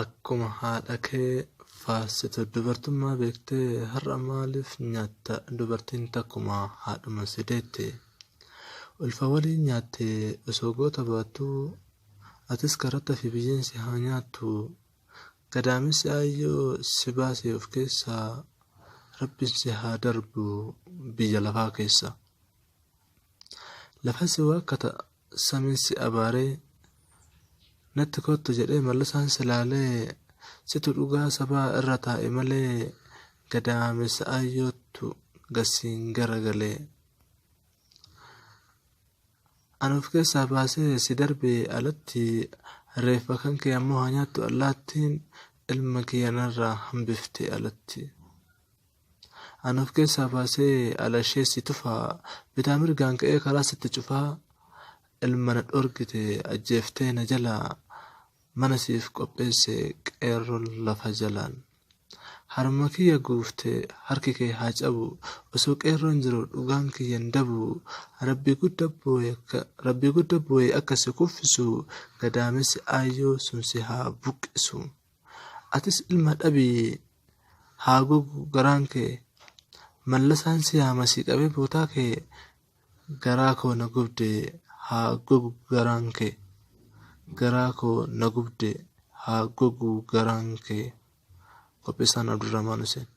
akkuma haadha kee faarsitu dubartummaa beektee har'a maaliif nyaatta? Dubartiin takkuma haadhuma si deette. Ulfa waliin nyaattee osoo goota baattuu atis karatta fi biyyeen si haa nyaattu. Gadaamessi ayyoo si baasee of keessaa Rabbiin si haa darbu biyya lafaa keessa. Lafa si waakkata samiin si abaaree natti kottu jedhee mallasaan si laalee situ dhugaa sabaa irra taa'e malee gadaamessa ayyootu gasiin garagalee. Ani of keessaa baasee si darbee alatti reeffa kan kee ammoo haa nyaattu allaattiin ilma kiyyanarraa hambifte alatti. Ani of keessaa baasee ala ishee si tufaa bitaa mirgaan ka'ee karaa sitti cufaa ilma na dhorgite ajjeeftee na jalaa mana siif qopheesse qeerroon lafa jalaan. Harma kiyya guufte harki kee haa cabu osoo qeerroon jiru dhugaan kiyyan dabu. Rabbii gudda bu'ee akka si kuffisu gadaamessi ayyoo sun si haa buqqisu. Atis ilma dhabii haa gogu garaan kee mallasaan si haa masii qabee bootaa kee garaa koo na gubde haa gogu garaan kee. Garaa koo na gubde haa gogu garaan kee. Qopheessaan Abdurrahmaan Hussein.